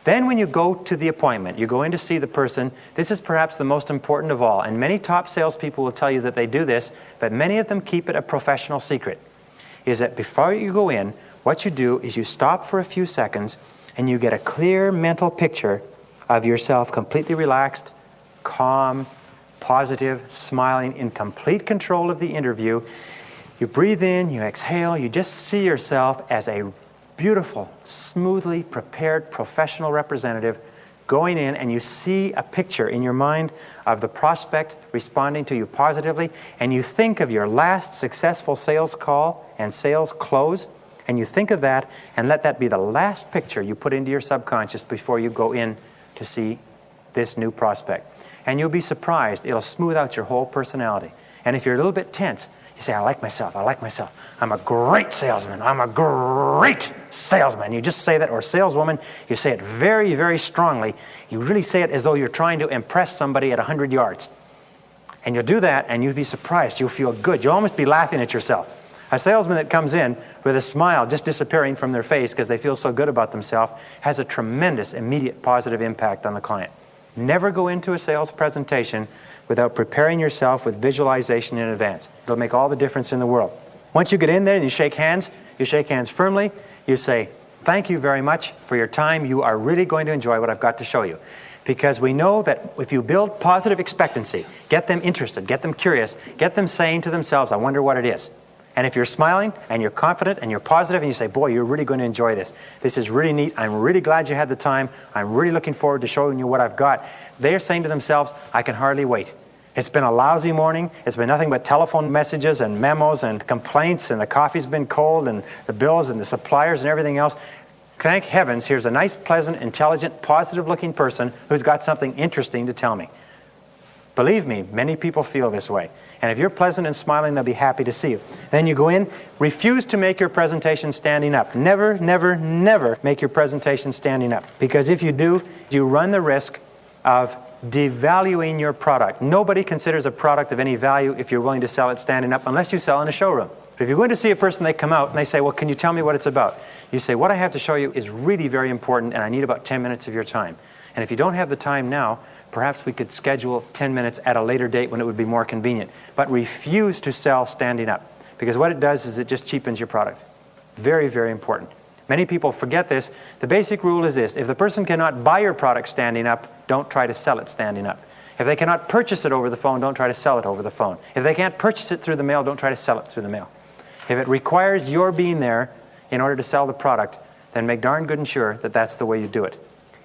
Then when you go to the appointment, you go in to see the person, this is perhaps the most important of all, and many top salespeople will tell you that they do this, but many of them keep it a professional secret, is that before you go in, what you do is you stop for a few seconds and you get a clear mental picture of yourself completely relaxed, calm, positive, smiling, in complete control of the interview. You breathe in, you exhale, you just see yourself as a beautiful, smoothly prepared professional representative going in, and you see a picture in your mind of the prospect responding to you positively, and you think of your last successful sales call and sales close, and you think of that and let that be the last picture you put into your subconscious before you go in to see this new prospect. And you'll be surprised. It'll smooth out your whole personality. And if you're a little bit tense, you say, I like myself, I like myself. I'm a great salesman. I'm a great salesman. You just say that, or saleswoman, you say it very, very strongly. You really say it as though you're trying to impress somebody at 100 yards. And you'll do that, and you'll be surprised. You'll feel good. You'll almost be laughing at yourself. A salesman that comes in with a smile just disappearing from their face because they feel so good about themselves has a tremendous, immediate, positive impact on the client. Never go into a sales presentation without preparing yourself with visualization in advance. It'll make all the difference in the world. Once you get in there and you shake hands firmly, you say, thank you very much for your time. You are really going to enjoy what I've got to show you. Because we know that if you build positive expectancy, get them interested, get them curious, get them saying to themselves, I wonder what it is. And if you're smiling and you're confident and you're positive and you say, boy, you're really going to enjoy this. This is really neat. I'm really glad you had the time. I'm really looking forward to showing you what I've got. They're saying to themselves, I can hardly wait. It's been a lousy morning. It's been nothing but telephone messages and memos and complaints, and the coffee's been cold and the bills and the suppliers and everything else. Thank heavens, here's a nice, pleasant, intelligent, positive-looking person who's got something interesting to tell me. Believe me, many people feel this way. And if you're pleasant and smiling, they'll be happy to see you. Then you go in, refuse to make your presentation standing up. Never, never, never make your presentation standing up. Because if you do, you run the risk of devaluing your product. Nobody considers a product of any value if you're willing to sell it standing up, unless you sell in a showroom. But if you're going to see a person, they come out and they say, well, can you tell me what it's about? You say, what I have to show you is really very important, and I need about 10 minutes of your time. And if you don't have the time now, perhaps we could schedule 10 minutes at a later date when it would be more convenient. But refuse to sell standing up, because what it does is it just cheapens your product. Very, very important. Many people forget this. The basic rule is this: if the person cannot buy your product standing up, don't try to sell it standing up. If they cannot purchase it over the phone, don't try to sell it over the phone. If they can't purchase it through the mail, don't try to sell it through the mail. If it requires your being there in order to sell the product, then make darn good and sure that that's the way you do it.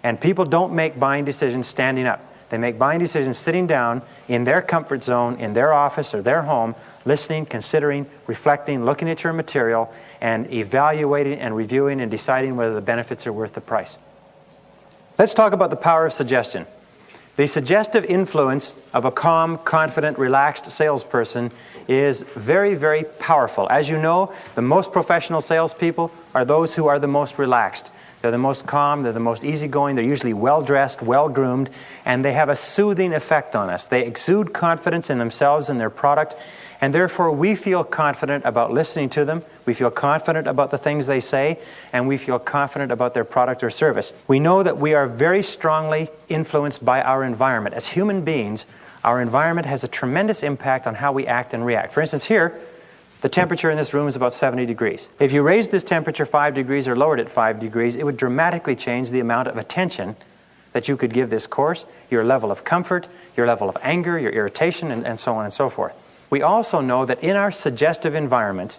And people don't make buying decisions standing up. They make buying decisions sitting down in their comfort zone, in their office or their home, listening, considering, reflecting, looking at your material, and evaluating and reviewing and deciding whether the benefits are worth the price. Let's talk about the power of suggestion. The suggestive influence of a calm, confident, relaxed salesperson is very, very powerful. As you know, the most professional salespeople are those who are the most relaxed. They're the most calm, they're the most easygoing, they're usually well-dressed, well-groomed, and they have a soothing effect on us. They exude confidence in themselves and their product, and therefore we feel confident about listening to them, we feel confident about the things they say, and we feel confident about their product or service. We know that we are very strongly influenced by our environment. As human beings, our environment has a tremendous impact on how we act and react. For instance, here, the temperature in this room is about 70 degrees. If you raised this temperature 5 degrees or lowered it 5 degrees, it would dramatically change the amount of attention that you could give this course, your level of comfort, your level of anger, your irritation, and so on and so forth. We also know that in our suggestive environment,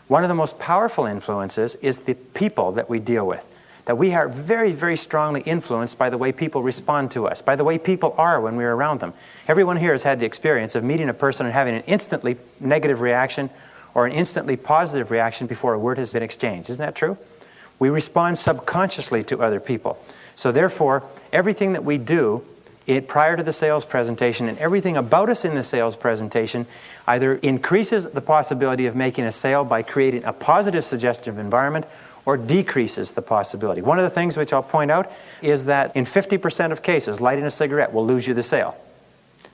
one of the most powerful influences is the people that we deal with. That we are very, very strongly influenced by the way people respond to us, by the way people are when we're around them. Everyone here has had the experience of meeting a person and having an instantly negative reaction or an instantly positive reaction before a word has been exchanged. Isn't that true? We respond subconsciously to other people. So therefore, everything that we do prior to the sales presentation and everything about us in the sales presentation either increases the possibility of making a sale by creating a positive suggestive environment or decreases the possibility. One of the things which I'll point out is that in 50% of cases, lighting a cigarette will lose you the sale.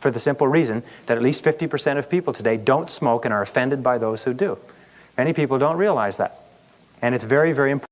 For the simple reason that at least 50% of people today don't smoke and are offended by those who do. Many people don't realize that. And it's very, very important.